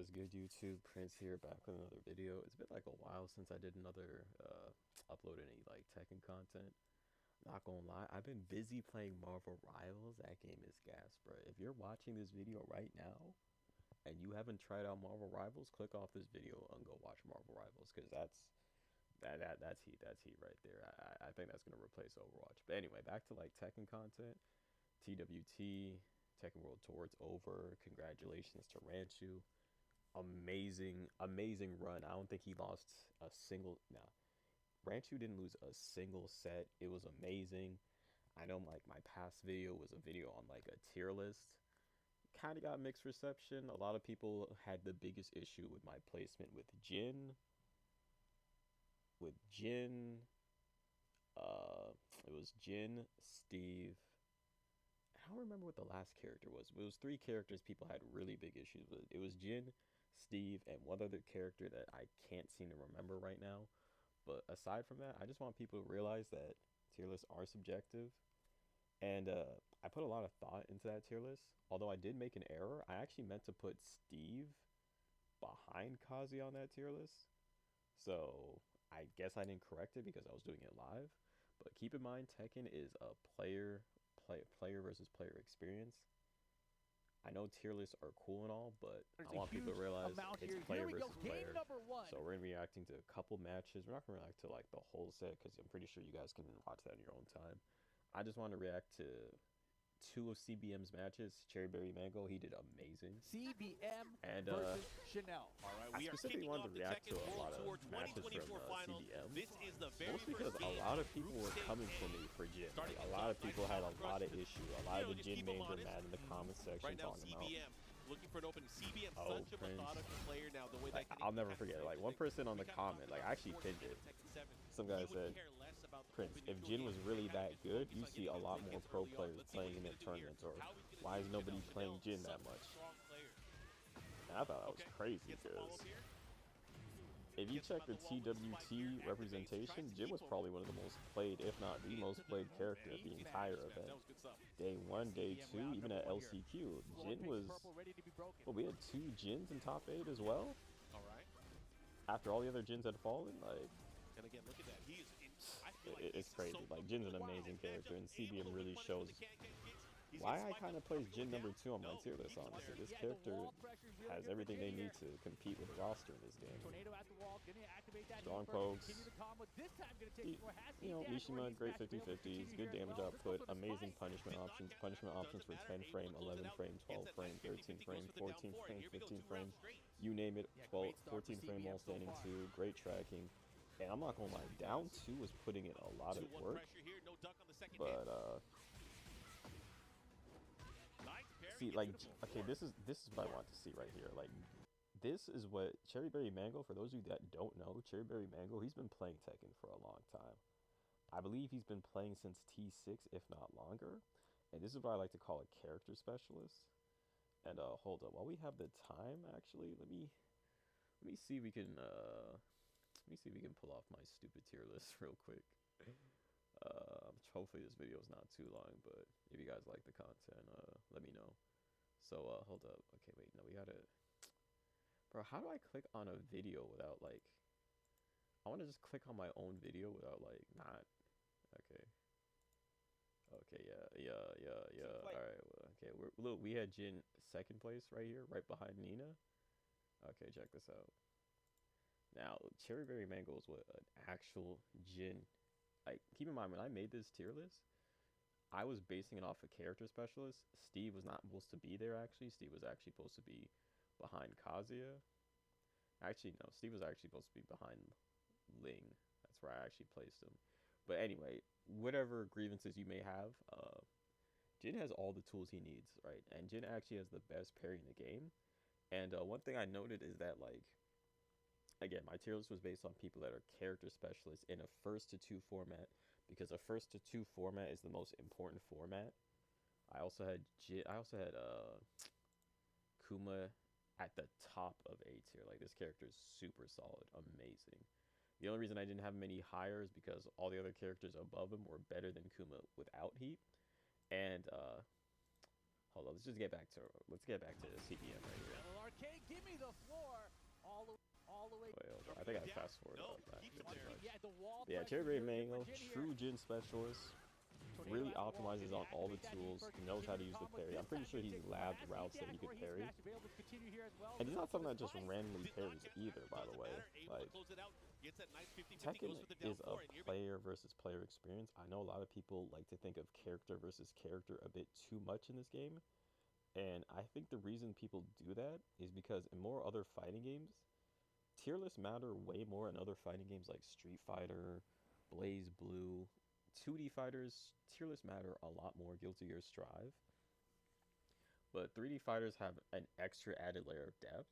What's good, YouTube? Prince here, back with another video. It's been like a while since I did another upload any like Tekken content. Not gonna lie, I've been busy playing Marvel Rivals. That game is gas, bro. If you're watching this video right now and you haven't tried out Marvel Rivals, click off this video and go watch Marvel Rivals, because that's heat. That's heat right there. I think that's gonna replace Overwatch. But anyway, back to like Tekken content. TWT Tekken World Tour, it's over. Congratulations to Ranchu. Amazing run. I don't think he lost a single. Nah, Ranchu didn't lose a single set. It was amazing. I know like my past video was a video on like a tier list. Kind of got mixed reception. A lot of people had the biggest issue with my placement with Jin. It was Jin, Steve. I don't remember what the last character was. It was three characters people had really big issues with. It was Jin, Steve, and one other character that I can't seem to remember right now. But aside from that, I just want people to realize that tier lists are subjective. And I put a lot of thought into that tier list. Although I did make an error, I actually meant to put Steve behind Kazi on that tier list. So I guess I didn't correct it because I was doing it live. But keep in mind, Tekken is a player versus player experience. I know tier lists are cool and all, but I want people to realize it's player versus player. So we're gonna be reacting to a couple matches. We're not gonna react to like the whole set because I'm pretty sure you guys can watch that in your own time. I just want to react to two of CBM's matches. Cherry Berry Mango, he did amazing. CBM and versus Chanel. All right, I we are specifically wanted to react to a lot of matches from CBM. This is the mostly because a lot of people were coming for me for Jin. Like, a lot of people had a lot of issues. A lot of the Jin mains were mad in the comment section right now, talking about. Looking for an open CBM, such a methodical player now. The way like, I'll never forget it. Like one person on the comment, like I actually pinned it. Some guy said, Prince, if Jin was really that good, you see a lot more pro players playing in their tournaments, or why is nobody playing Jin that much? And I thought that was crazy because if you check the TWT representation, Jin was probably one of the most played, if not the most played character of the entire event. Day 1, Day 2, even at LCQ, Jin was... Well, we had 2 Jins in top 8 as well? After all the other Jins had fallen, like... And again, look at that. It's crazy. Like, Jin's an amazing character, and CBM really shows why I kind of place Jin number 2 on my tier list, honestly. This character has everything they need to compete with the roster in this game. Strong pokes. You know, Mishima, great 50-50s, good damage output, amazing punishment options for 10 frame, 11 frame, 12 frame, 13 frame, 14 frame, 15 frame, you name it, 14 frame while standing 2, great tracking. And I'm not gonna lie, down 2 was putting in a lot of work, but see, like, okay, this is what I want to see right here. Like, this is what Cherry Berry Mango, for those of you that don't know, Cherry Berry Mango, he's been playing Tekken for a long time. I believe he's been playing since T6, if not longer. And this is what I like to call a character specialist. And hold up, while we have the time, actually, let me see if we can pull off my stupid tier list real quick. Hopefully this video is not too long, but if you guys like the content, let me know. So hold up, okay, wait, no, we gotta, bro, how do I click on a video without, like, I want to just click on my own video without, like, not, okay, yeah, all right, well, okay, look, we had Jin 2nd place right here, right behind Nina. Okay, check this out. Now, Cherry Berry Mango is what an actual Jin. Like, keep in mind, when I made this tier list, I was basing it off a character specialist. Steve was not supposed to be there, actually. Steve was actually supposed to be behind Kazuya. Actually, no, Steve was actually supposed to be behind Ling. That's where I actually placed him. But anyway, whatever grievances you may have, Jin has all the tools he needs, right? And Jin actually has the best parry in the game. And one thing I noted is that, like, again, my tier list was based on people that are character specialists in a 1st-to-2 format, because a 1st-to-2 format is the most important format. I also had Kuma at the top of A tier. Like, this character is super solid, amazing. The only reason I didn't have many higher is because all the other characters above him were better than Kuma without heat. And hold on, let's get back to CBM right here. Arcade, give me the floor. all the way. Wait, hold on. I think I fast forwarded No, on that. keeps bit it too there. much. Yeah, the wall Yeah, pressure Cherry here Mango, for Jin here. true Jin specialist. Tornado Really at the wall. optimizes Can he on all the activate that tools, heat burst to knows how to continue use the combos? parry. This I'm pretty time sure gonna he's take labbed perhaps routes heat that he dash could or haste parry. smash available to continue here as well. And he's not someone that just Twice. randomly Did not parries catch either, that. by the Doesn't way. matter. Able to Like, close it out. Gets that nice 50-50. Tekken Goes for the down is a 4, and here we player versus player experience. I know a lot of people like to think of character versus character a bit too much in this game. And I think the reason people do that is because in more other fighting games, tier lists matter way more in other fighting games like Street Fighter, Blaze Blue. 2D fighters, tier lists matter a lot more. Guilty Gear Strive. But 3D fighters have an extra added layer of depth.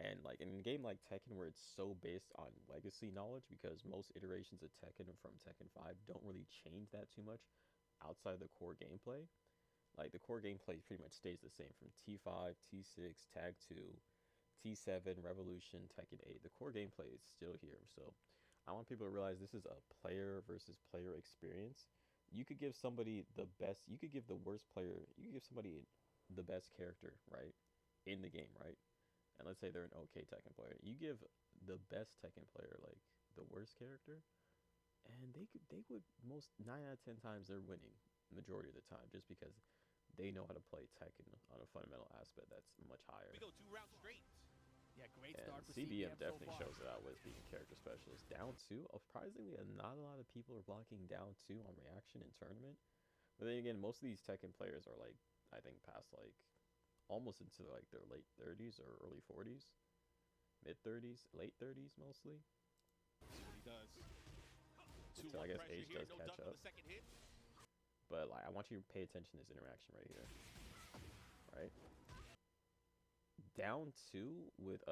And like in a game like Tekken, where it's so based on legacy knowledge, because most iterations of Tekken from Tekken 5 don't really change that too much outside the core gameplay. Like the core gameplay pretty much stays the same from T5, T6, Tag 2, T7, Revolution, Tekken 8. The core gameplay is still here. So I want people to realize this is a player versus player experience. You could give somebody the best, you could give the worst player, you could give somebody the best character, right? In the game, right? And let's say they're an okay Tekken player. You give the best Tekken player like the worst character, and they would most 9 out of 10 times they're winning majority of the time just because they know how to play Tekken on a fundamental aspect that's much higher. go 2 rounds straight. Yeah, great And start for CBM so definitely far. shows it out with being a character specialist. Down 2, surprisingly, not a lot of people are blocking down 2 on reaction in tournament. But then again, most of these Tekken players are like, I think past like almost into like their late 30s or early 40s, mid 30s, late 30s mostly. See what he does. So I guess age here. does No catch duck on up. the second hit. But like, I want you to pay attention to this interaction right here, right? Down 2 with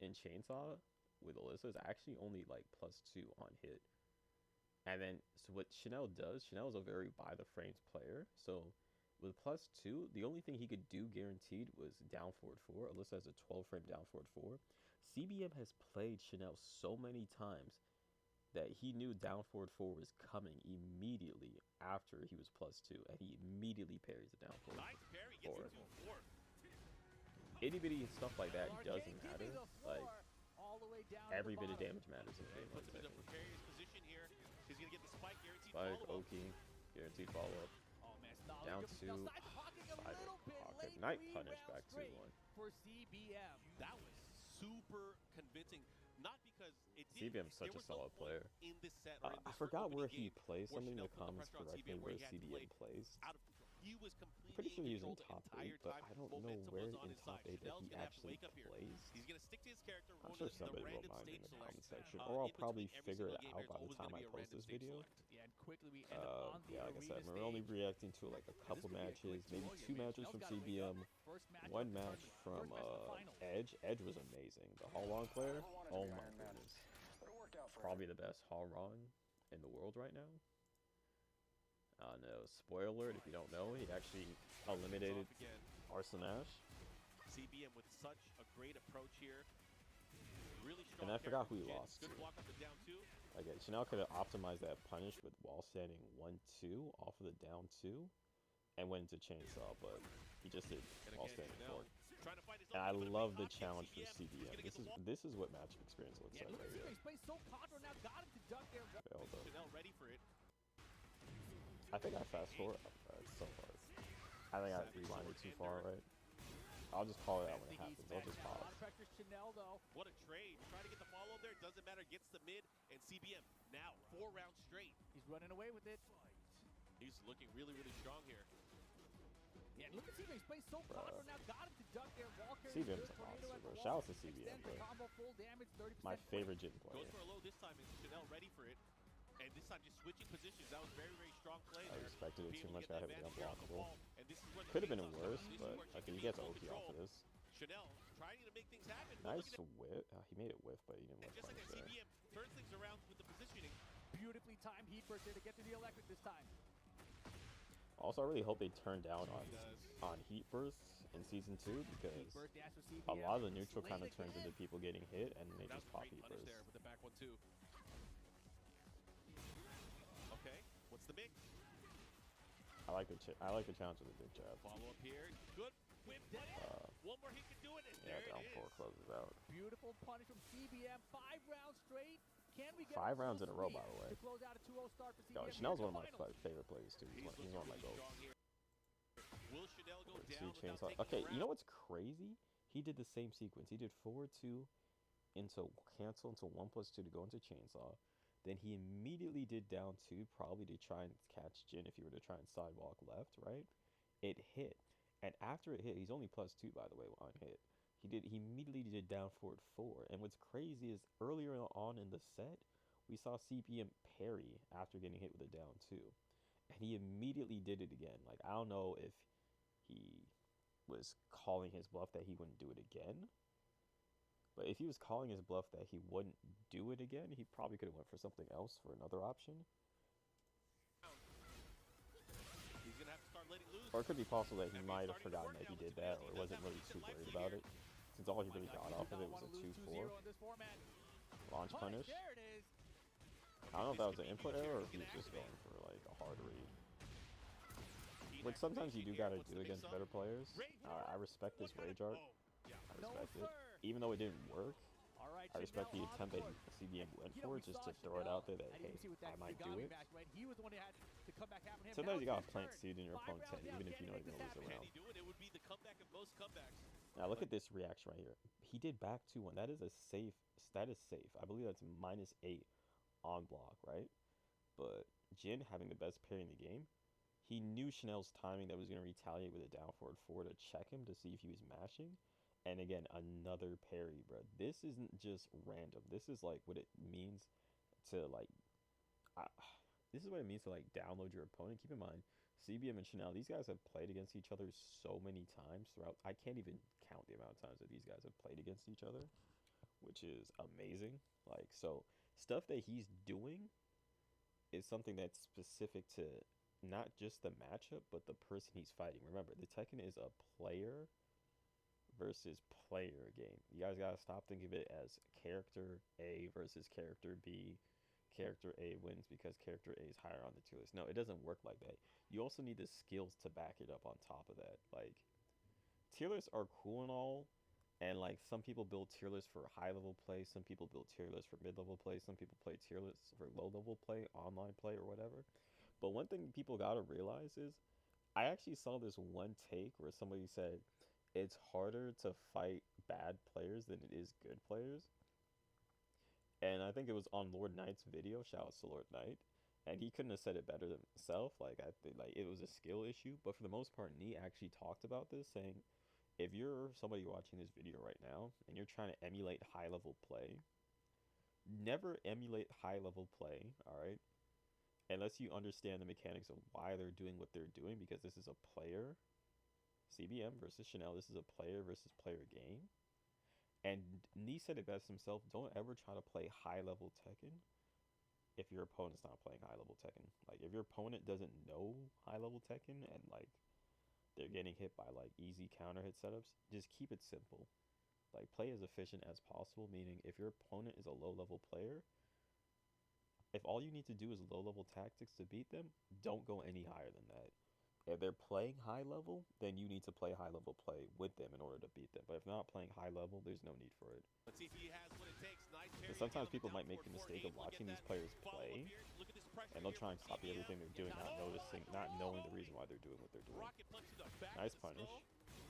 in Chainsaw with Alyssa is actually only like +2 on hit. And then so what Chanel does, Chanel is a very by the frames player. So with +2, the only thing he could do guaranteed was down forward 4. Alyssa has a 12 frame down forward 4. CBM has played Chanel so many times that he knew down forward 4 was coming immediately after he was +2, and he immediately parries the down forward Nice parry. Gets 4. it to 4. Itty bitty stuff like that doesn't matter. Like, all the way down every bit of damage matters in a game like Puts him in a Tekken. precarious position here. He's going to get the spike guaranteed Spike, follow-up. Oki, guaranteed follow up. Oh man, Snarl Down goes Snarl 2, side pocket a side little bit pocket. late. Night 3 punish rounds back straight 2-1. for CBM. That was super convincing. Not because it did. CBM's such there a was no solid point player. In this set, or in I this forgot where opening he game plays. where Somebody in Chanel the put the comments pressure on correct me CBM, where he had to play CBM plays. out of control. He was completely Pretty sure he was in control the top entire 8, but time. I don't know Momentum where was on in his top side. 8 that Chanel's he gonna have to actually wake up here. plays. He's gonna stick to his character. I'm Ronan sure in the somebody will random mind stage in the select. comment section, In or I'll between probably every figure single it game, out there's by the always time gonna I be a post random this stage video. select. Yeah, and quickly we end up on the Yeah, like I arena said, we're stage. only reacting to like a And couple this could be a matches, quick maybe toy. 2 I mean, matches Chanel's from gotta wake up. CBM, First match 1 of the match tournament. from First match of the final. Edge. Edge was amazing. The Hallron player, oh my goodness. Probably the best Hallron in the world right now. No, spoiler alert, if you don't know, he actually eliminated Off again. Arsanash. CBM with such a great approach here. Really strong. And I forgot who he character. lost Good to. block up and down 2. Like, Chanel could have optimized that punish with wall standing 1-2 off of the down 2 and went into chainsaw, but he just did And wall again, standing Chanel 4. trying to fight his And I own, but a love big the knock gets challenge for He's gonna CBM. get the wall. This is what matchup experience looks Yeah, like look right at here. CBM. He's playing so confident now. Got him to duck there. Failed though. Chanel ready for it. I think I fast forward. It's so hard. I think I rewinded too far, right? I'll just call it out when it happens. I'll just A lot pause. of pressure, Chanel though. What a trade. Trying to get the follow there. Doesn't matter. Gets the mid. And CBM now 4 rounds straight. He's running away with it. He's looking really, really strong here. Yeah, look at CBM. He's playing so confident now. Got him to duck there. Wall carry. CBM's good. a Tornado monster, at the bro. wall. Shout out to CBM, Extends the bro. combo, full damage, 30% My quick. favorite Jin Goes player. for a low this time. And Chanel ready for it. And this time just switching positions. That was very, very strong play I there. respected it Being too able to much. get I that have it advantage here on the unblockable. wall. And this is where the Could have been chainsaws come. worse, This is but where she okay, can he be gets in full OP off control. of this. Chanel trying to make things happen. But Nice look at that. whip. He made it whiff, but he didn't And whiff just like punish that, there. CBM turns things around with the positioning. Beautifully timed heat burst there to get to the electric this time. Also, I really hope they turn down He does. on heat bursts in season 2 Heat because burst dash for a CBM. lot of the neutral Slate kind of turns again. into people getting hit and they That was just a pop great heat punish bursts. there with the back one too. Okay, what's the mix? I like the challenge with the big jab. Follow up here. Good whip punish. One more hit can do it, and Yeah, there down it 4 is. closes out. Beautiful punish from CBM. 5 rounds straight. Can we get 5 a rounds in a row, sweep by the way. to close out a 2-0 start for Yo, CBM? Chanel's Here's one the of my finals. favorite players too. He's one of my Really goals. strong here. Will Chanel go See down without chainsaw. taking Okay, a you know round? what's crazy? He did the same sequence. He did forward 2 into cancel into 1+2 to go into chainsaw. Then he immediately did down 2, probably to try and catch Jin if he were to try and sidewalk left, right? It hit. And after it hit, he's only +2 by the way on hit. He immediately did down forward 4. And what's crazy is earlier on in the set, we saw CPM parry after getting hit with a down 2. And he immediately did it again. Like, I don't know if he was calling his bluff that he wouldn't do it again. But if he was calling his bluff that he wouldn't do it again, he probably could have went for something else for another option. He's gonna have to start letting loose. Or it could be possible that he I mean, might have starting to forgotten work that he now did with that, Tubias. or He does wasn't have really a too decent worried life about here. it. Since all he My really God, got he off did of not it was want a to lose 2-4 2-0 in this format. launch punish. There it is. I don't know if that was an This input could be error or huge if he here. was just going for like a hard read. Heat Which sometimes you activation do here. gotta What's do the against mix-up? better players. Rage I respect this What kind rage of- art. Oh, yeah. I No, respect it. sir. Even though it didn't work, All right, I respect the Chanel on attempt that court. CBM went You know, for we it just saw to throw it out there that, Chanel, hey, and you see with that I might do Kagami it. match, right? He was the one that had to come back after him. Sometimes Now you gotta it's his plant turn. seed in your 5 opponent's rounds head, down. even if Can you he know make you're this gonna lose a happen? Can round. he do it? It would be the comeback of most comebacks. Now look at this reaction right here. He did back 2-1. That is a safe. That is safe. I believe that's -8 on block, right? But Jin having the best parry in the game, he knew Chanel's timing that was going to retaliate with a down forward 4 to check him to see if he was mashing. And again, another parry, bro. This isn't just random. This is like what it means to like. This is what it means to like download your opponent. Keep in mind, CBM and Chanel, these guys have played against each other so many times throughout. I can't even count the amount of times that these guys have played against each other, which is amazing. Like, so stuff that he's doing is something that's specific to not just the matchup, but the person he's fighting. Remember, the Tekken is a player versus player game. You guys gotta stop thinking of it as character A versus character B. Character A wins because character A is higher on the tier list. No, it doesn't work like that. You also need the skills to back it up on top of that. Like, tier lists are cool and all, and like some people build tier lists for high level play, some people build tier lists for mid level play, some people play tier lists for low level play, online play, or whatever. But one thing people gotta realize is, I actually saw this one take where somebody said it's harder to fight bad players than it is good players. And I think it was on Lord Knight's video. Shout out to Lord Knight. And he couldn't have said it better than himself. Like, I think like it was a skill issue. But for the most part, Nee actually talked about this, saying if you're somebody watching this video right now and you're trying to emulate high level play, never emulate high level play, all right? Unless you understand the mechanics of why they're doing what they're doing, because this is a player CBM versus Chanel. This is a player versus player game. And Nee said it best himself. Don't ever try to play high level Tekken if your opponent's not playing high level Tekken. Like, if your opponent doesn't know high level Tekken and like they're getting hit by like easy counter hit setups, just keep it simple. Like, play as efficient as possible, meaning if your opponent is a low level player, if all you need to do is low level tactics to beat them, don't go any higher than that. If they're playing high level, then you need to play high level play with them in order to beat them. But if they're not playing high level, there's no need for it. Let's see if he has what it takes. Nice parry. But sometimes Again, people down might make the forward mistake 4-8. of Look at watching these that. players Follow up play, here. Look at this pressure and they'll here try and from copy CBM. everything they're doing, not noticing, not knowing the reason why they're doing what they're doing. Rocket punch to the back Nice of the punish. skull.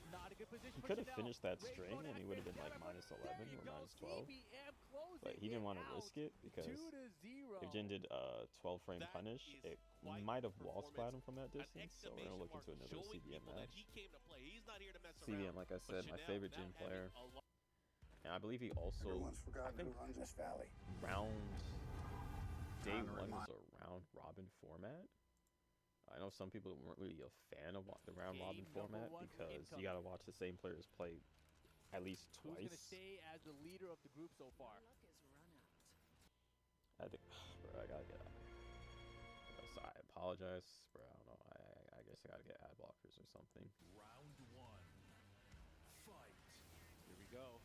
Not a good position He for could have Chanel. finished that Rage string mode and he would have been like activated. -11 There you or go. -12. CBM closing But he didn't want to it risk out. it because 2-0. if Jin did a 12 frame That punish, is it quite might have the wall splat him performance. from that An distance. So we're exclamation gonna look mark into another showing CBM people that match. he came to play. He's not here to mess CBM, around. like I But said, my Chanel favorite now Jin having player, a lot and I believe he also, Everyone's I forgotten think who runs this valley. round day Time to one was remind- a round robin format. I know some people weren't really a fan of the round robin Game number format one because you incoming. gotta watch the same players play at least Who's going to twice. stay as the leader of the group so far? Luck is run out. I think, bro, I gotta get out. So I apologize, bro. I don't know. I guess I gotta get ad blockers or something. Round one. Fight. Here we go.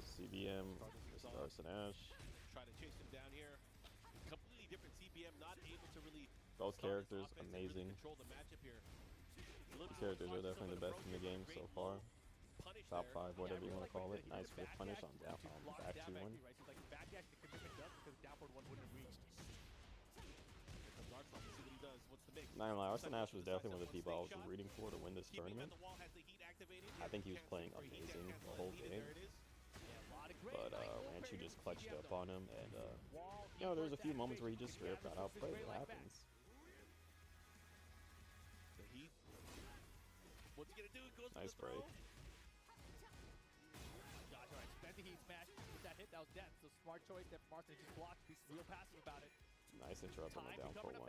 CBM versus Arson Ash. try to chase him down here. Completely different CBM, not able to really Both start his characters offense and really amazing. control the matchup here. These characters are definitely the best in the game so far. Top 5, whatever you want to call it. Nice quick punish on down back 2-1. Not gonna lie, Arsene Ash was definitely one of the people I was rooting for to win this tournament. I think he was playing amazing the whole game. But Ranchu just clutched up on him, and you know, there's a few moments where he just straight up got outplayed. It happens. Nice break. Nice interrupt on the down 4-1.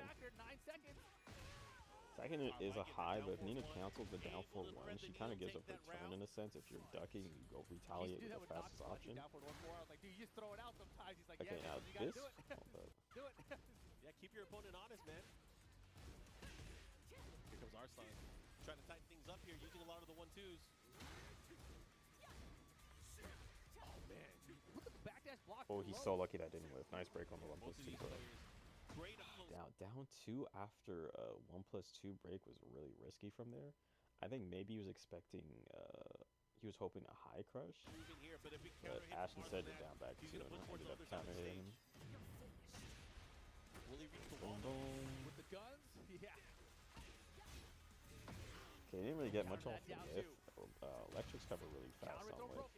Tekken is a high, but if Nina cancels the down 4-1, she kind of gives up her turn in a sense. If you're ducking, you go retaliate with the fastest option. Okay, now this. Yeah, keep your opponent honest, man. Here comes Arslan. Trying to tighten things up here, using a lot of the 1-2s. Oh, man. Look at the backdash block. Oh, he's so lucky that didn't whiff. Nice break on the 1+2 break. Down 2 after 1+2 break was really risky from there. I think maybe he was expecting, he was hoping a high crush, but Ash instead did down back 2 and ended up counter hitting him. Boom, boom. With the guns? Yeah. Okay, didn't really get much off the whiff. Electrics cover really fast on whiff.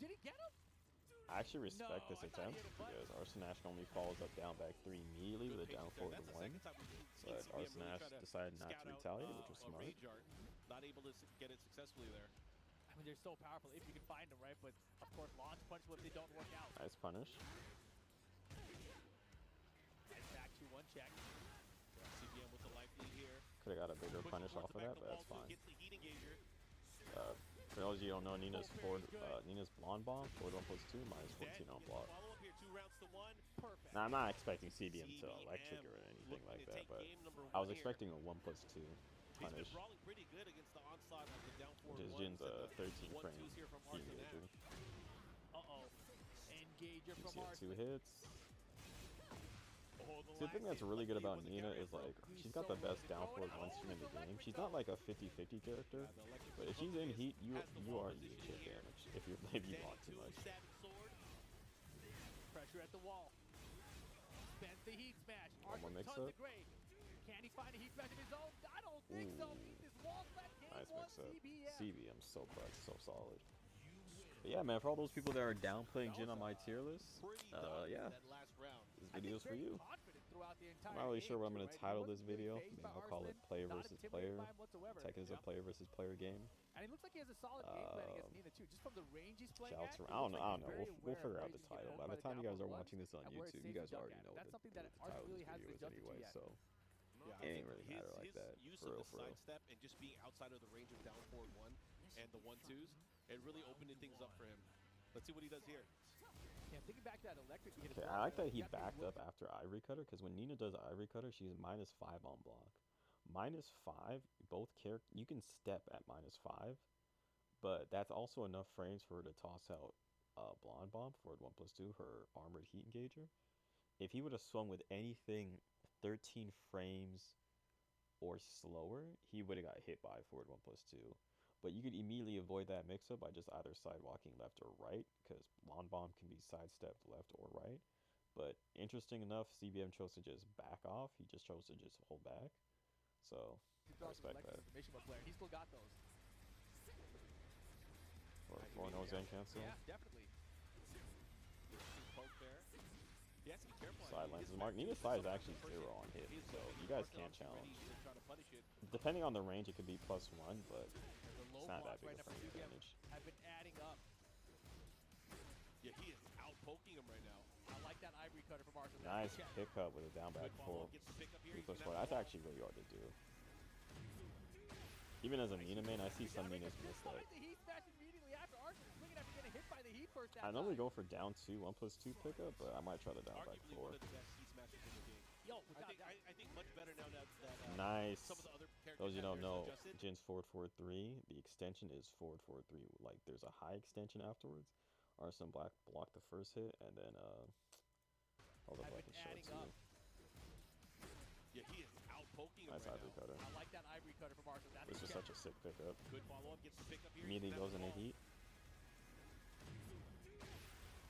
Did he get him? I actually respect this attempt because Arsene Ash normally follows up down back 3 immediately with a down 4-1. But Arsene Ash decided not to retaliate, which was smart. Not able to get it successfully there. I mean, they're so powerful if you can find them, right? But of course, launch punch when they don't work out. Nice punish. Nice back 2-1 check. CBM with the life lead here. Could have got a bigger punish off of that, but that's fine. For those of you who don't know, Nina's blonde bomb, forward 1+2, minus 14 on block. Now, I'm not expecting CBM to electric or anything like that, but I was expecting a 1+2 punish, which is Jin's 13 frame heat engager. You see it 2 hits. See, the thing that's really good about Nina is, like, she's got the best down forward 1 stream in the game. She's not like a 50-50 character, but if she's in heat, you are using chip damage if you block too much. Pressure at the wall. Spends the heat smash. One more mix-up. Can he find a heat smash of his own? I don't think so. This wall flat game. Nice mix-up. CBM so clutch, so solid. But yeah, man, for all those people that are downplaying Jin on my tier list, yeah, this video's for you. I'm not really sure what I'm going to title this video. Maybe I'll call it player versus player. Tekken is a player versus player game. And he looks like he has a solid game plan against Nina too, just from the range he's playing at. I don't know. We'll figure out the title. By the time you guys are watching this on YouTube, you guys already know what the title of this video is anyway, so it ain't really matter like that. For real, for real. Sidestep and just being outside of the range of down forward 1 and the 1-2s, it really opened things up for him. Let's see what he does here. Yeah, thinking back to that electric. Okay, I like that he backed up after Ivory Cutter, because when Nina does Ivory Cutter, she's -5 on block. -5, both characters, you can step at -5, but that's also enough frames for her to toss out Blonde Bomb for 1+2, her armored heat engager. If he would have swung with anything 13 frames or slower, he would have got hit by forward 1+2. But you could immediately avoid that mix-up by just either sidewalking left or right, because Blonde Bomb can be sidestepped left or right. But interesting enough, CBM chose to just back off. He just chose to just hold back. So, I respect that. He still got those. Or no Zen cancel. Yeah, definitely. Side lances mark. Nina's side is actually 0 on hit, so you guys can't challenge. Depending on the range, it could be +1, but it's not that big a frame advantage. I've been adding up. Yeah, he is out poking him right now. I like that Ivory Cutter from Arthur. Nice pickup with a down back 4. That's actually really hard to do. Even as a Nina main, I see some Ninas miss that. I normally go for down 2, 1+2 pickup, but I might try the down back 4. I think much better now that nice. Some of the other those you don't know, adjusted. Jin's forward 4-3. The extension is forward 4-3. Like there's a high extension afterwards. Arsene blocked the first hit, and then hold up, I can show it to you. Yeah, he is out poking him Nice right ivory now. cutter. I like that ivory cutter from Arsenal. That's This was such a sick pickup. Good follow-up, gets the pickup here. Immediately Doesn't goes in have the the heat.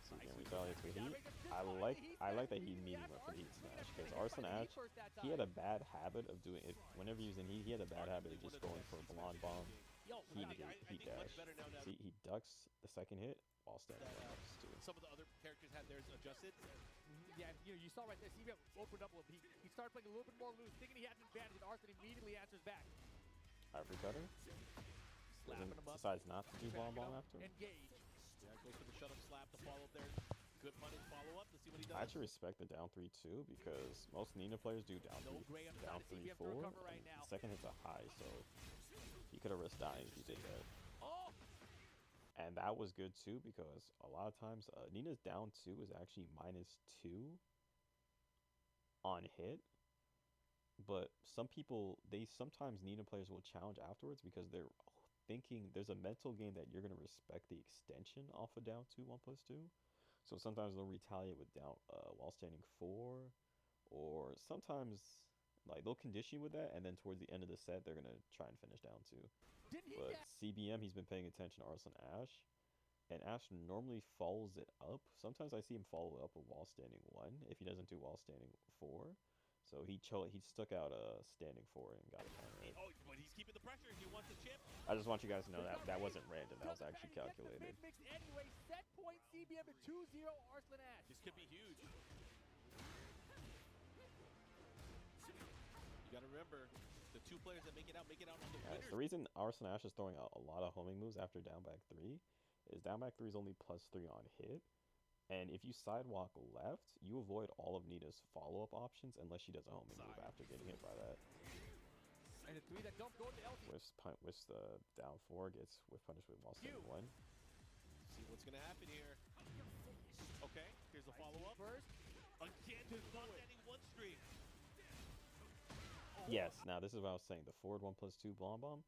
So again, retaliates with heat. I like that he medium up for heat smash because Arslan Ash, he had a bad habit of doing it. Whenever he was in heat, he had a bad habit of just going for a blonde bomb, heat dash. See, he ducks the second hit while standing that, up too. Some of the other characters had theirs adjusted. Yeah, you saw right there, CBM opened up a little bit. He started playing a little bit more loose, thinking he had an advantage, and Arslan immediately answers back. Ivory cutter. Slapping him up. Decides not to do blonde bomb after. Engage. Yeah, goes for the shut-up slap, the follow-up there. Good punish follow-up. Let's see what he does. I actually respect the down 3-2 because most Nina players do down No 3, gray on the down side of CBM to 3-4. recover right now. The second hit's a high, so he could have risked dying if he did that. Oh! And that was good too because a lot of times Nina's down 2 is actually -2 on hit. But some people, sometimes Nina players will challenge afterwards because they're thinking there's a mental game that you're going to respect the extension off of down 2, 1+2. So sometimes they'll retaliate with down while standing 4, or sometimes like they'll condition you with that, and then towards the end of the set they're gonna try and finish down 2. But CBM, he's been paying attention to Arslan Ash, and Ash normally follows it up. Sometimes I see him follow up with while standing 1 if he doesn't do while standing 4. So he stuck out standing 4 and got it down right. Oh, but he's keeping the pressure. He wants a chip. I just want you guys to know that that wasn't random. That was actually calculated. Anyway, set point CBM to 2-0 Arslan Ash. This could be huge. You got to remember, the two players that make it out on the winners. The reason Arslan Ash is throwing out a lot of homing moves after down back 3 is down back 3 is only +3 on hit. And if you sidewalk left, you avoid all of Nina's follow-up options unless she does a homing move after getting hit by that. And the 3 that don't go to LT. Whiffs the down 4, gets whiff punished with while standing 1. See what's going to happen here. Okay, here's the follow-up. First. Again, just not getting 1 streak. Yes, now this is what I was saying. The forward 1+2 blonde bomb,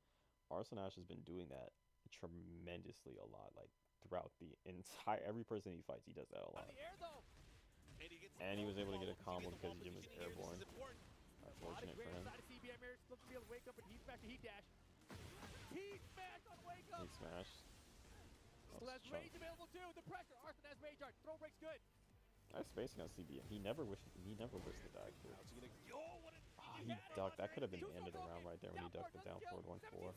Arslan Ash has been doing that tremendously a lot. Like, throughout the entire, every person he fights, he does that a lot. And he was able to get a combo because Jim was airborne. Unfortunate for him. Heat smash on wake up. Heat smash. Still has rage available too. The pressure. Arslan has rage art. Throw break's good. Nice spacing on CBM. He never wished the die through. He ducked. That could have been the end of the round right there when he ducked the down forward 1-4.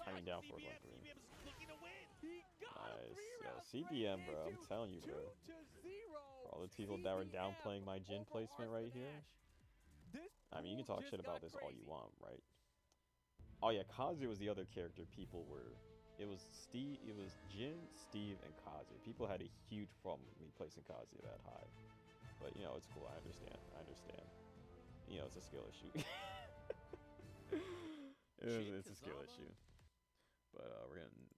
I mean down forward 1-3. Nice. Yeah, CBM, bro. I'm telling you, bro. For all the people that were downplaying my Jin placement right here. I mean, you can talk shit about this all you want, right? Oh yeah, Kazu was the other character people were. It was Jin, Steve, and Kazu. People had a huge problem with me placing Kazu that high. But, you know, it's cool. I understand. You know, it's a skill issue. It's a skill issue. But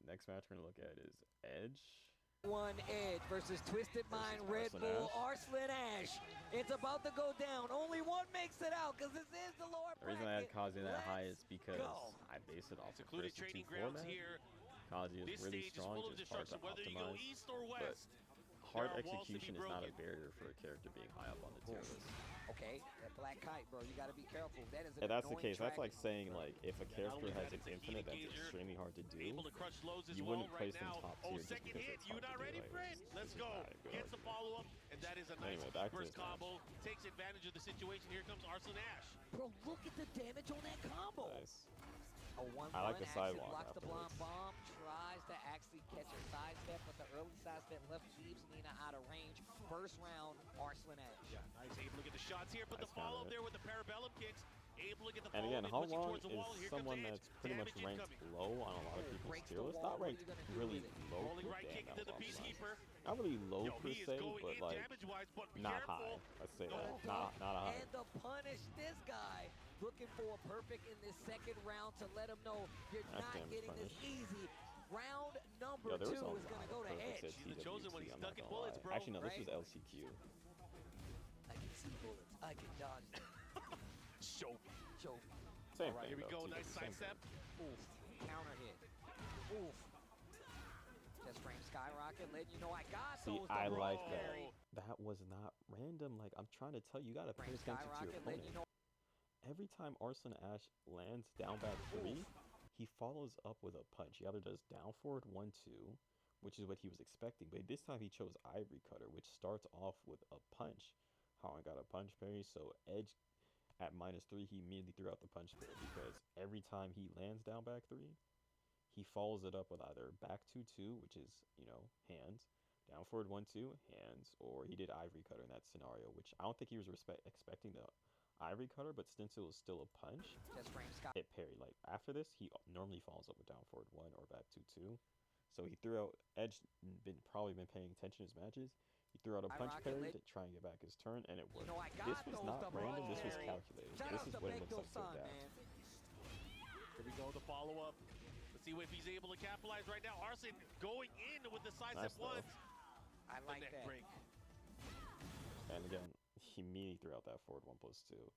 next match we're gonna look at is Edge. One Edge versus Twisted Mind Red Bull Arslan Ash. It's about to go down. Only one makes it out because this is the lower bracket. The reason I had Kazu that high is because I base it off the first two format. Kazu is really strong, just hard to optimize. But hard execution is not a barrier for a character being high up on the tier list. Okay, that black kite, bro, you gotta be careful. That is if that's the case, that's like saying like if a character has an infinite that's extremely hard to do, you wouldn't place them top tier just because it's hard to do. Right? Let's go. Gets the follow up, and that is a nice first combo. Takes advantage of the situation. Here comes Arslan Ash. Bro, look at the damage on that combo. Nice. I like the sidewalk. Blocks the blonde bomb, tries to actually catch a sidestep, but the early sidestep left leaves Nina out of range. First round, Arslan Ash. Yeah, nice. Able to get the shots here, but the follow up there with the parabellum kicks. Able to get the and again, How Long is someone that's pretty much ranked low on a lot of people's tier list. Not ranked really low. Not really low per se, but like not high. Let's say that. Not high. And to punish this guy, looking for a perfect in this second round to let him know you're not getting this easy. Round number 2 is going to go to Edge. He's the chosen one. He's ducking bullets, bro. Actually, no, this was LCQ. I can see bullets. I can dodge them. Choke. Same thing. Here we go. Nice sidestep. Oof. Counter hit. Oof. Test frame skyrocket, letting you know I got those. See, I like that. that was not random. Like, I'm trying to tell you, you gotta pay Frame attention to your skyrocket, letting opponent. you know. Every time Arslan Ash lands down back 3, he follows up with a punch. He either does down forward 1-2, which is what he was expecting, but this time he chose Ivory Cutter, which starts off with a punch. Howard got a punch parry, so Edge at -3, he immediately threw out the punch parry because every time he lands down back 3, he follows it up with either back 2-2, which is, you know, hands, down forward 1-2, hands, or he did Ivory Cutter in that scenario, which I don't think he was expecting the Ivory Cutter, but since it was still a punch, it parried. Like, after this, he normally follows up with down forward 1 or back 2-2. So he threw out, Edge probably been paying attention to his matches. He threw out a punch parry to try and get back his turn, and it worked. This was not random, this was calculated. This is what it looks like to adapt. Here we go, the follow-up. Let's see if he's able to capitalize right now. Arslan going in with the sides Nice at once. I like the neck that. break. And again, he immediately threw out that forward 1+2.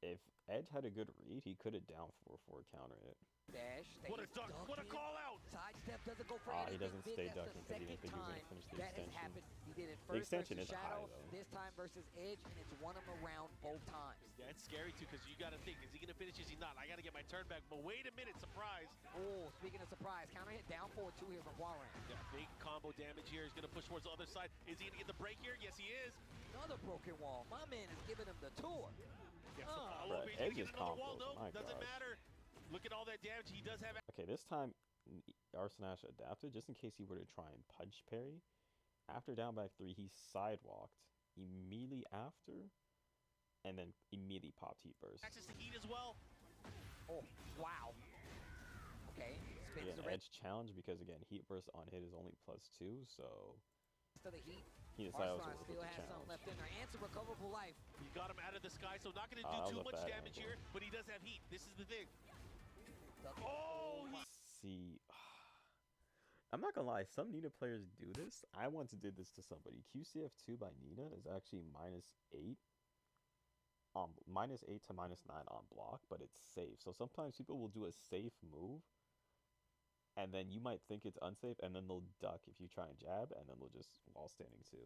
If Edge had a good read, he could have down 4-4 countered it. Dash. What a duck, what a call out! Sidestep doesn't go for He anything doesn't big. stay That's ducking the because he didn't think he was going to finish the that has extension. happened. He did it The first extension versus is high, Shadow, though. this time versus Edge, and it's won him around both times. Yeah, it's scary too, because you got to think, is he going to finish, is he not? I got to get my turn back, but wait a minute, surprise. Oh, speaking of surprise, counter hit down forward 2 here from Warren. Yeah, big combo damage here. He's going to push towards the other side. Is he going to get the break here? Yes, he is. Another broken wall. My man is giving him the tour. Yeah, Bruh, he's going to Edge's get another wall. combos, No, my doesn't gosh. matter. Look at all that damage. He does have... Okay, this time, Arslan Ash adapted just in case he were to try and punch parry. After down back 3, he sidewalked immediately after, and then immediately popped heat burst. Access to heat as well. Oh, wow. Okay, spins Again, the red Edge challenge because, again, heat burst on hit is only +2, so to the heat. he decided Arslan to still work with has the something challenge. left in there. Answer recoverable life. He got him out of the sky, so not going to that do too was a much bad damage angle. here, but he does have heat. This is the thing. The- Oh, he... See, I'm not gonna lie, some Nina players do this. I once did this to somebody. QCF2 by Nina is actually -8. -8 to -9 on block, but it's safe. So sometimes people will do a safe move, and then you might think it's unsafe, and then they'll duck if you try and jab, and then they'll just wall standing too.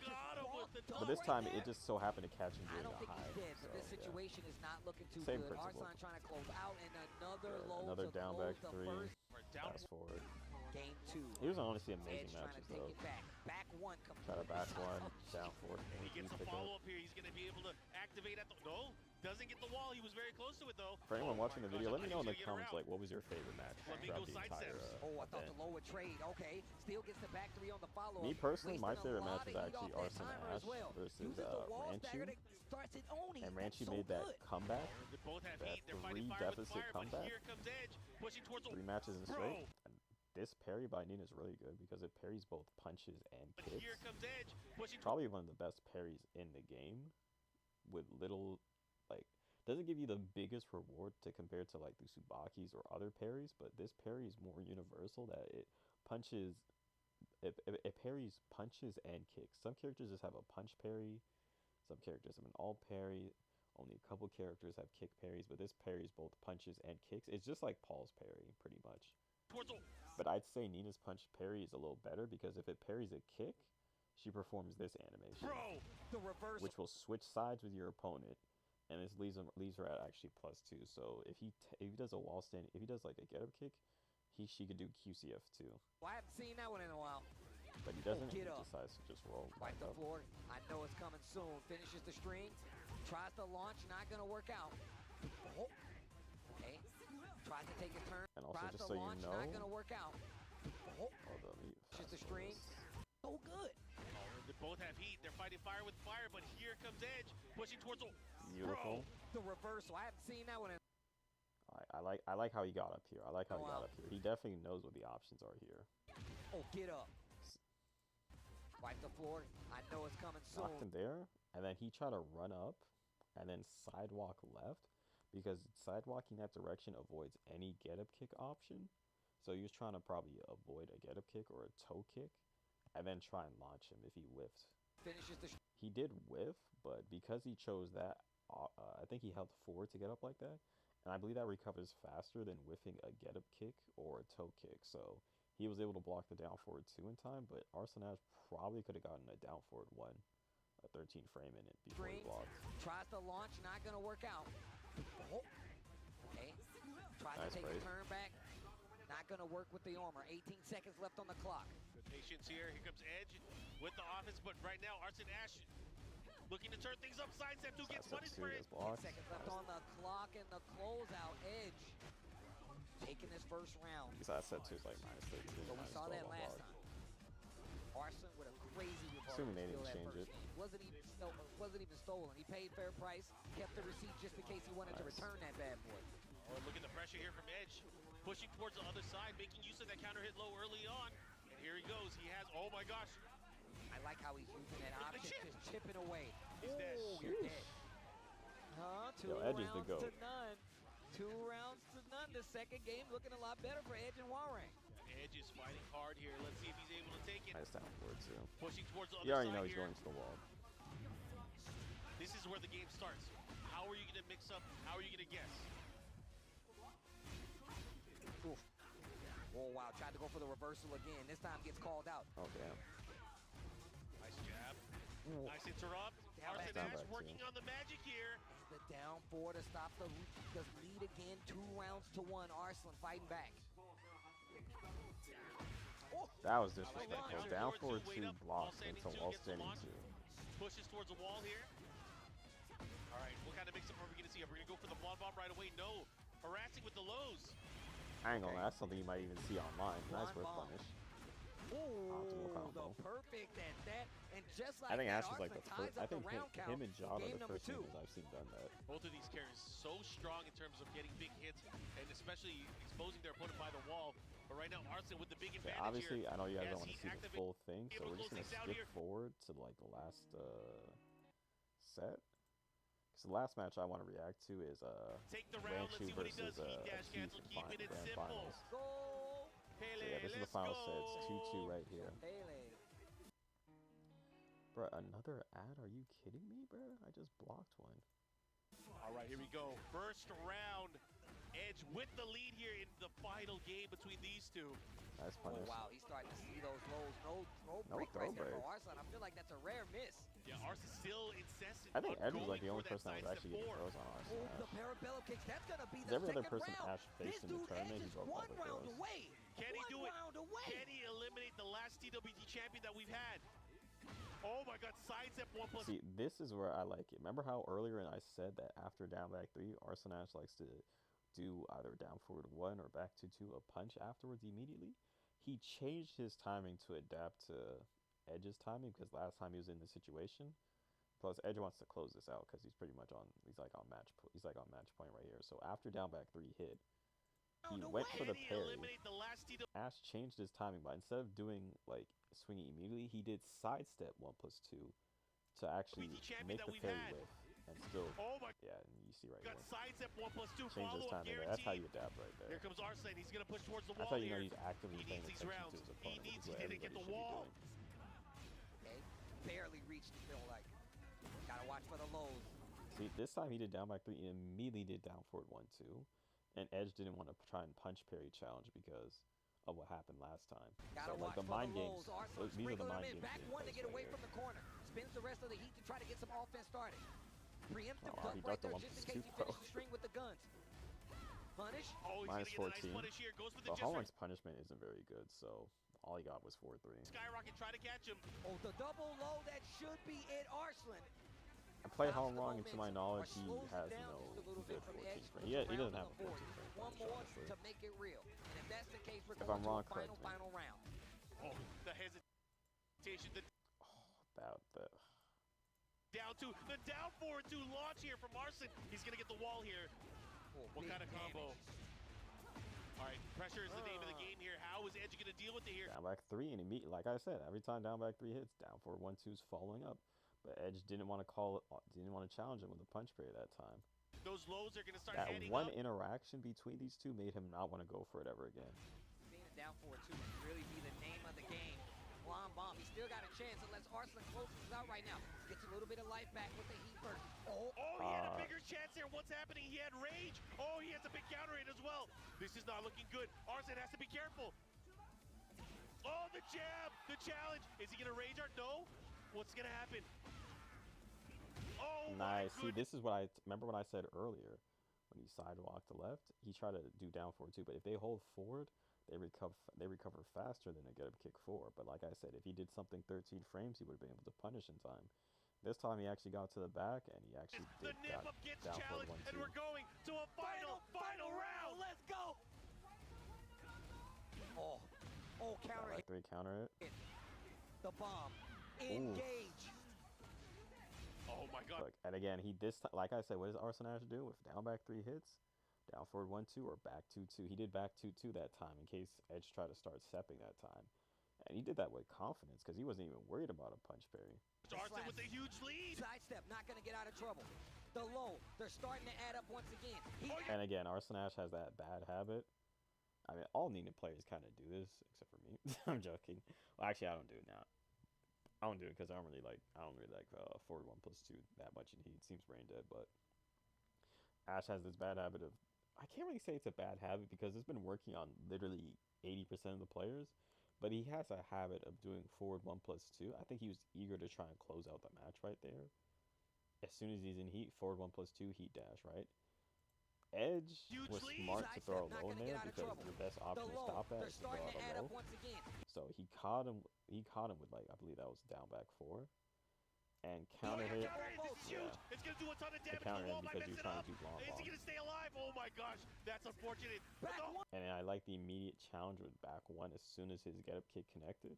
got him with the But this time, it just so happened to catch him I during don't a think high. he's dead, but this so, yeah. situation is not looking too Same good. principle. Arslan trying to close out, and another Yeah, low another to down close back the 3. first Down Fast forward. game 2. These are honestly Edge amazing trying matches, to take though. it back. Back 1 comes. Try to back 1, down forward. He gets the pick up. follow-up here. He's going to be able to activate at the... No, doesn't get the wall. He was very close to it, though. For anyone watching the video, let me know in the Get comments, around. like, what was your favorite match Flamingo throughout the side entire steps. Oh, I thought event? the lower trade. Okay, still gets the back 3 on the follow-up. Me personally, my Wasting a favorite lot match of was heat actually off that Arslan timer Ash as well. versus Uses the wall stagger Ranchu. that starts it owning. And That's Ranchu so made that good. comeback, They both have that heat. They're fighting fire with 3 fire, deficit but comeback. here comes Edge, pushing towards... 3 matches in Bro. straight. And this parry by Nina is really good because it parries both punches and But kicks. here comes Edge, pushing Probably one of the best parries in the game, with little, like, doesn't give you the biggest reward to compare to like the Tsubakis or other parries, but this parry is more universal that it punches, it parries punches and kicks. Some characters just have a punch parry, some characters have an all parry, only a couple characters have kick parries, but this parries both punches and kicks. It's just like Paul's parry, pretty much. towards... But I'd say Nina's punch parry is a little better because if it parries a kick, she performs this animation, Bro! The reverse. which will switch sides with your opponent, and this leaves her at actually +2. So if he does a wall stand, if he does like a get up kick, she could do QCF2. Well, I haven't seen that one in a while. But he doesn't. He get up. decides to just roll Wipe back the up. floor. I know it's coming soon. Finishes the string. Tries to launch. Not going to work out. Oh. Okay. Tries to take a turn. And also, Tries just to so you launch. know, Not going to work out. Oh. hold on, Just the fast forward string. this. So good. They both have heat. They're fighting fire with fire, but here comes Edge, pushing towards... Beautiful. The reversal. I haven't seen that one in. I like how he got up here. I like how he Wow. got up here. He definitely knows what the options are here. Oh, get up. Wipe the floor. I know it's coming soon. Knocked him there, and then he tried to run up, and then sidewalk left, because sidewalking that direction avoids any get-up kick option. So he was trying to probably avoid a get-up kick or a toe kick, and then try and launch him if he whiffed. Finishes the He did whiff, but because he chose that, I think he held forward to get up like that, and I believe that recovers faster than whiffing a get-up kick or a toe kick. So he was able to block the down forward 2 in time, but Arslan Ash probably could have gotten a down forward 1 a 13 frame in it before he blocked. Tries to launch, not gonna work out. Oh. Okay. Tries to take a turn back. Not gonna work with the armor. 18 seconds left on the clock. Good patience here. Here comes Edge with the offense, but right now Arslan Ash looking to turn things up. Sidestep 2 gets punished for it. 10 seconds left on the clock and the closeout. Edge taking this first round. Because that set 2 is like minus 13. But we saw that last time. Arslan with a crazy reversal. Assuming they didn't change it. Wasn't even stolen. He paid fair price, kept the receipt just in case he wanted to return that bad boy. Oh, look at the pressure here from Edge. Pushing towards the other side, making use of that counter hit low early on. And here he goes. He has, oh my gosh. I like how he's using that option, just chipping away. He's dead. You're dead. Two rounds to none. 2 rounds to none. The second game looking a lot better for Edge and Warang. Edge is fighting hard here. Let's see if he's able to take it. Nice down forward too. Pushing towards the other you already side know he's here. going to the wall. This is where the game starts. How are you going to mix up? How are you going to guess? Oof. Oh, wow. Tried to go for the reversal again. This time gets called out. Oh, damn. Nice jab. Nice interrupt. Arslan Ash working on the magic here. And the down 4 to stop the lead again. 2 rounds to 1. Arslan fighting back. Oh. That was disrespectful. Down forward 2 blocked until wall standing 2. Pushes towards the wall here. All right, what kind of mix-up are we going to see? Are we going to go for the blonde bomb right away? No. Harassing with the lows. I ain't gonna lie, that's something you might even see online. Nice work punish. Ooh, the perfect at that. And just like I think that, Ash is like the first. I think him and Jada are the first teams I've seen done that. Both of these characters so strong in terms of getting big hits and especially exposing their opponent by the wall. But right now, Arslan with the big advantage yeah, obviously, here. I know you guys don't want to see the full thing, so we're just gonna skip forward to like the last set. Because the last match I want to react to is Ranchu versus Heath in Grand Finals. So yeah, this is the final set. It's 2-2 right here. Bro, another ad? Are you kidding me, bro? I just blocked one. All right, here we go. First round. Edge with the lead here in the final game between these two. Nice punish. Oh, wow, he's starting to see those lows. No break right there for Arslan. I feel like that's a rare miss. Yeah, Arslan still incessant. I think Edge was like the only person that was actually getting throws on Arslan. Oh, the parabellum kicks. That's going to be the every second other person round. Ash faced in the tournament, he broke all the throws. Can he do it? Can he eliminate the last TWT champion that we've had? Oh my god, sidestep 1+. See, this is where I like it. Remember how earlier I said that after down back 3, Arslan Ash likes to do either down forward 1 or back to 2 a punch afterwards immediately? He changed his timing to adapt to Edge's timing because last time he was in this situation. Plus, Edge wants to close this out because he's pretty much on. He's like on match point right here. So after down back 3 hit, he went for the parry. Ash changed his timing, but instead of doing like swinging immediately, he did sidestep 1+2 to actually make the parry lift and still. Yeah, and you see right here. Sidestep 1+2. Change his timing there. That's how you adapt right there. Here comes Arslan. He's gonna push towards the wall. That's how you know here. he's actively paying attention to his opponent. He needs to get the wall. Okay, barely reached the feel like. Gotta watch for the lows. See, this time he did down back 3 and immediately did down forward 1-2. And Edge didn't want to try and punch parry challenge because of what happened last time. Gotta so like the mind games, these are the mind games. Back 1 to get away from the corner. Spins the rest of the heat to try to get some offense started. Preemptive duck right there just in case he finishes the string with the guns. Punish. Oh, minus 14. Nice punish here. Goes with the Hallmark's punishment isn't very good, so all he got was 4-3. Skyrocket, try to catch him. Oh, the double low, that should be it, Arslan. I play Hallmark, and to my knowledge, he has no good 14 frame. He doesn't have a 14 frame. One more to make it real. And if that's the case, we're if going I'm wrong, to the final round. Oh, the hesitation. Down to the down forward 2 launch here from Arslan. He's going to get the wall here. What kind of combo? All right, pressure is the name of the game here. How is Edge going to deal with it here? Down back 3 and immediately, like I said, every time down back 3 hits, down forward 1-2's following up. But Edge didn't want to didn't want to challenge him with a punch parry that time. Those lows are going to start that heading one up. interaction between these two made him not want to go for it ever again. Seeing it down forward 2 would really be the name of the game. Blonde bomb. He still got a chance unless Arslan closes out right now. Gets a little bit of life back with the heat burst. Oh, he had a bigger chance there. What's happening? He had rage. Oh, he has a big counter hit as well. This is not looking good. Arslan has to be careful. Oh, the jab, the challenge. Is he going to rage art? No. What's going to happen? Oh Nice. See, my this is what I remember what I said earlier. When you sidewalk to left, he tried to do down forward too. But if they hold forward, they recover faster than a get up kick four. But like I said, if he did something 13 frames, he would have been able to punish in time. This time he actually got to the back and he actually The did nip got up gets down forward challenged, 1 and 2. we're going to a final round. Let's go. Oh, counter Like 3 counter it. the bomb. Engage. Oh my God. Look, and again, like I said, what does Arsenash do? If down back 3 hits, down forward 1 2, or back 2 2. He did back 2 2 that time in case Edge tried to start stepping that time. And he did that with confidence because he wasn't even worried about a punch parry. Arson with a huge lead. Sidestep, not going to get out of trouble. The low, they're starting to add up once again. And again, Arsenash has that bad habit. I mean, all Nina players kind of do this, except for me. I'm joking. Well, actually, I don't do it now. I don't do it because I don't really like forward 1 plus 2 that much in heat. It seems brain dead, but Ash has this bad habit of, I can't really say it's a bad habit because it's been working on literally 80% of the players, but he has a habit of doing forward 1 plus 2. I think he was eager to try and close out the match right there. As soon as he's in heat, forward 1 plus 2, heat dash, right? Edge was smart to throw a low in there because your best option to stop that is to throw out a low. So he caught him with, like, I believe that was down back 4. And counter hit. This is huge. It's going to do a ton of damage to the wall. Might mess it up. Is he going to stay alive? Oh my gosh. That's unfortunate. And I like the immediate challenge with back 1 as soon as his get up kick connected.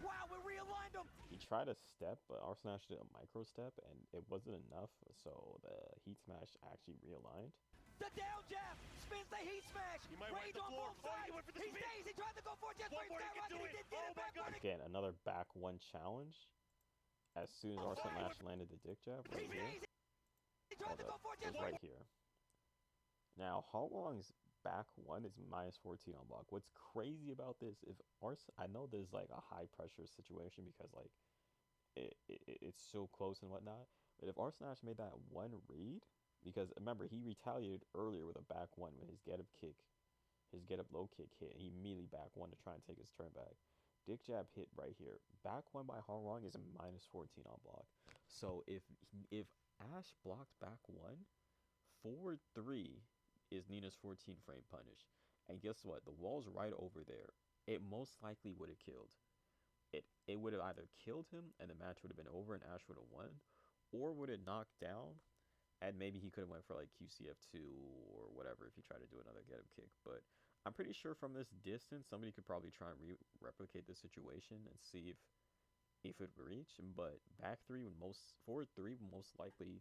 Wow, we realigned him. He tried a step, but Arsenash did a micro step, and it wasn't enough, so the heat smash actually realigned. The down jab spins the heat smash. He might wipe the floor. He went for the spin. He tried to go for it. Just One more, he can do it. Oh my God. Again, another back 1 challenge. As soon as Arsenash landed the dick jab right here. He tried to go for it. Is right here. Now, Hallong's back 1 is minus 14 on block. What's crazy about this, I know there's like a high pressure situation because like it's so close and whatnot, but if Arsenash made that 1 read, because remember he retaliated earlier with a back 1 when his get up low kick hit, and he immediately back 1 to try and take his turn back. Dick jab hit right here. Back 1 by Hallong is a minus 14 on block. So if Ash blocked back 1, forward 3 is Nina's 14 frame punish. And guess what? The wall's right over there. It most likely would have killed. It would have either killed him and the match would have been over and Ash would have won, or would have knocked down and maybe he could have went for like QCF2 or whatever if he tried to do another get up kick. But I'm pretty sure from this distance somebody could probably try and replicate the situation and see if it would reach. But back 3 forward 3 most likely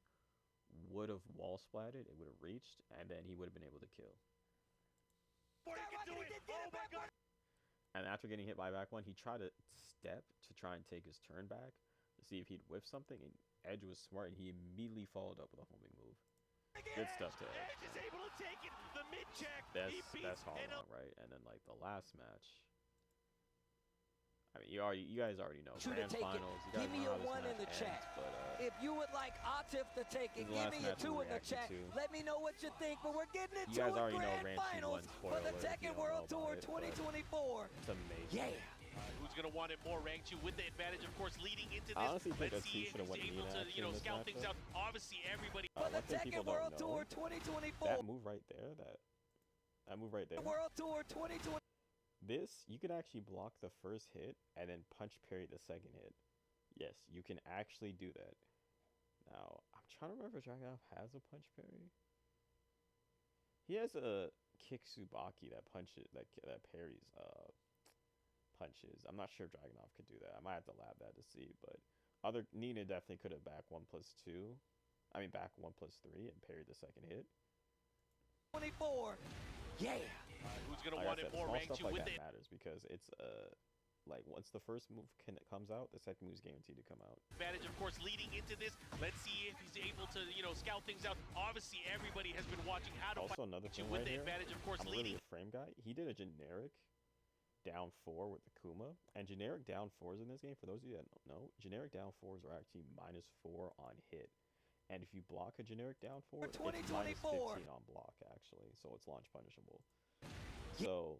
would have wall splatted, it would have reached, and then he would have been able to kill. Oh my God. And after getting hit by back 1, he tried to step to try and take his turn back to see if he'd whiff something, and Edge was smart, and he immediately followed up with a homing move. Good stuff to Edge. Edge is able to take it. The mid check. That's Hallong, right? And then like the last match, I mean, you guys already know. Grand finals. You guys give me know your how 1 in the ends, chat. But, if you would like Atif to take it, give me your 2 in the chat. Let me know what you think. But we're getting into a grand finals for the Tekken World Tour 2024. It's amazing. Yeah. Who's going to want it more? Ranchu with the advantage, of course, leading into this. I honestly think Let's see if he's able to, scout things out. Obviously, everybody. For the Tekken World Tour 2024. That move right there, that move right there. World Tour 2020. This, you can actually block the first hit and then punch parry the second hit. Yes, you can actually do that. Now, I'm trying to remember if Dragunov has a punch parry. He has a kick Tsubaki that punches, that parries punches. I'm not sure if Dragunov could do that. I might have to lab that to see, but Nina definitely could have back 1 plus 2. I mean back 1 plus 3 and parried the second hit. 24. Yeah. Who's gonna want it more? Ranchu like with it matters because it's like once the first move comes out, the second move is guaranteed to come out. Advantage, of course, leading into this. Let's see if he's able to, scout things out. Obviously, everybody has been watching how to also another thing with right the here, advantage, of course, I'm leading. Really a frame guy. He did a generic down 4 with the Kuma, and generic down 4s in this game, for those of you that don't know, generic down 4s are actually minus 4 on hit. And if you block a generic down 4, it's minus 15 on block, actually. So it's launch punishable. So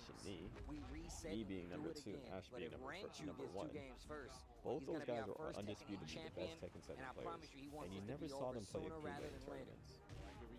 Ash and me. We reset, Me being do number it 2 again. and Ash But being if number Ranchu gets one. 2 games first, Both he's those gonna be guys our are first Tekken undisputed to be the champion, best Tekken 7 and I players. promise you, he wants And you this to never be saw over them play sooner in rather pre-ranked than later. tournaments. Here we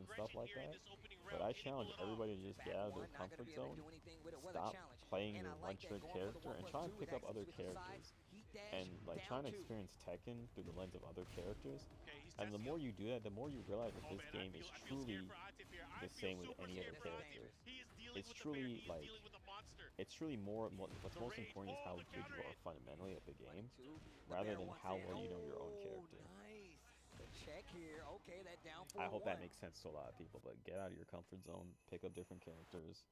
and stuff aggression like here in that. this opening But round. I Can he challenge pull it off? everybody to just Back get out of one, their not gonna comfort be able to zone. do anything with it. Was a Stop challenge. playing And your I like that, one-trick going for the character and 1+2 try and pick with up other X's with the side. characters. Heat dash, And like down trying to two. experience Tekken through the lens of other characters. Okay, he's And the testing more him. you do that, the more you realize that Oh this man, game is I feel truly scared for Atif here. I the feel same with super any scared other for Atif. character. He is dealing It's with the bear. truly He is like dealing with the monster. it's truly more what's The most rage. important is Oh, how the good counter you are hit. fundamentally at the game, 22. The rather bear than wants how in. well you know your own Oh, character. nice. The check here. Okay, that down 4-1. I hope that makes sense to a lot of people, but get out of your comfort zone, pick up different characters,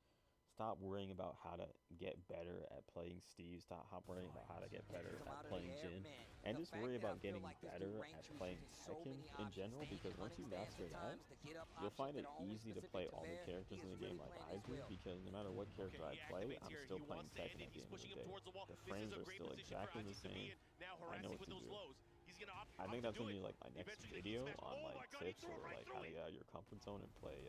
stop worrying about how to get better at playing Steve. Stop worrying about how to get better at playing Jin. And just worry about getting better at playing Tekken in general, because once you master that, you'll find it easy to play all the characters in the game like I do, because no matter what character I play, I'm still playing Tekken at the end of the day. The frames are still exactly the same. I know what to do. I think that's gonna be like my next video on like tips or like how to get out of your comfort zone and play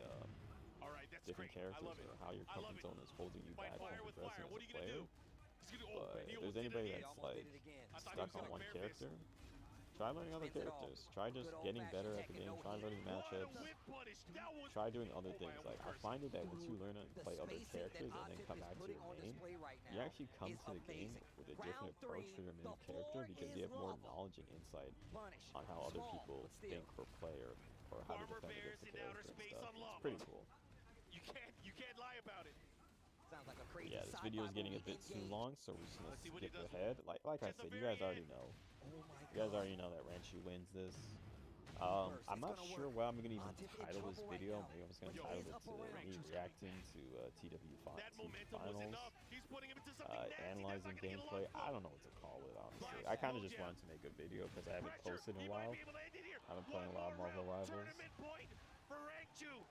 different characters, or how your comfort zone is holding you back from progressing as a player. But if there's anybody that's like stuck on one character, try learning other characters. Try just getting better at the game. Try learning matchups. Try doing other things. Like, I find it that once you learn to play other characters and then come back to your main, you actually come to the game with a different approach for your main character, because you have more knowledge and insight on how other people think or play, or how to defend against the character and stuff. It's pretty cool. You can't lie about it. Sounds like a crazy Yeah, this video is getting a bit too long, so we're just gonna skip ahead. Like I said, you guys already know. You guys already know that Ranchu wins this. I'm not sure what I'm gonna even title this video. Maybe I'm just gonna title it to me reacting to TW5 finals, analyzing gameplay. I don't know what to call it, honestly. I kind of just wanted to make a video because I haven't posted in a while. I've been playing a lot of Marvel Rivals.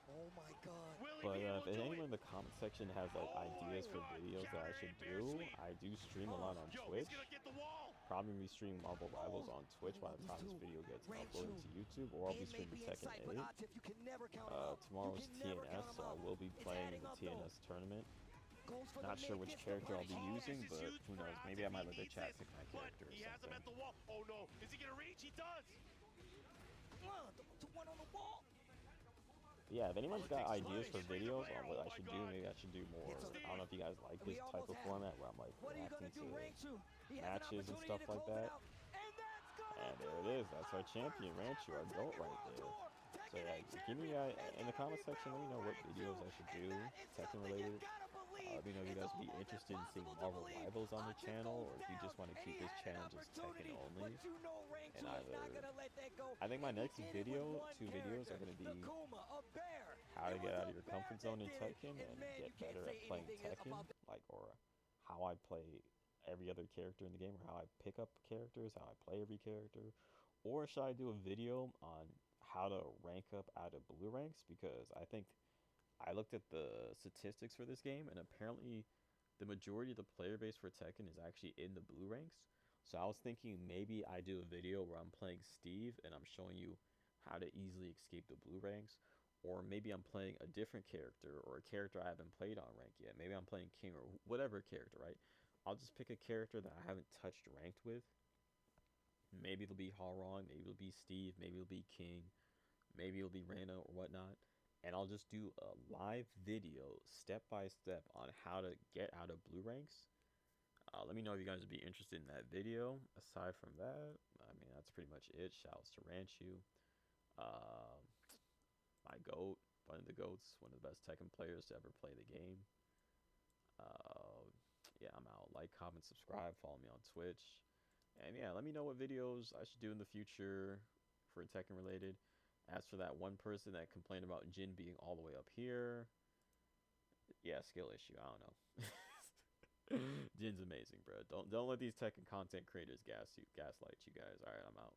Oh my god. But if anyone in the comment section has like ideas for videos that I should do, I do stream a lot on Twitch. Probably be streaming Marvel Rivals on Twitch by the time this video gets uploaded to YouTube, or I'll be streaming Tekken 8. Tomorrow's TNS, so I will be playing in the TNS tournament. Not sure which character I'll be using, but who knows? Maybe I might let the chat pick my character or something. Oh no, is he gonna reach? He does. The one on the wall. Yeah, if anyone's got ideas for videos on what I should do, maybe I should do more. I don't know if you guys like this type of format where I'm like reacting to matches and stuff like that. And there it is. That's our champion, Ranchu, our GOAT right there. So yeah, give me in the comment section, let me know what videos I should do, Tekken related. Let me know if you guys would be interested in seeing Marvel Rivals on the channel, or if you just want to keep this channel just Tekken only. And I think my next video, 2 videos, are going to be how to get out of your comfort zone in Tekken and get better at playing Tekken, like, or how I play every other character in the game, or how I pick up characters, how I play every character. Or should I do a video on how to rank up out of blue ranks, because I think I looked at the statistics for this game, and apparently the majority of the player base for Tekken is actually in the blue ranks. So I was thinking maybe I do a video where I'm playing Steve and I'm showing you how to easily escape the blue ranks, or maybe I'm playing a different character, or a character I haven't played on rank yet. Maybe I'm playing King or whatever character, right? I'll just pick a character that I haven't touched ranked with. Maybe it'll be Harong, maybe it'll be Steve, maybe it'll be King, maybe it'll be Reina or whatnot. And I'll just do a live video step by step on how to get out of blue ranks. Let me know if you guys would be interested in that video. Aside from that, I mean, that's pretty much it. Shouts to Ranchu, my GOAT, one of the GOATs, one of the best Tekken players to ever play the game. Yeah, I'm out. Like, comment, subscribe, follow me on Twitch. And yeah, let me know what videos I should do in the future for Tekken related. As for that one person that complained about Jin being all the way up here, yeah, skill issue. I don't know. Jin's amazing, bro. Don't let these Tekken content creators gaslight you guys. All right, I'm out.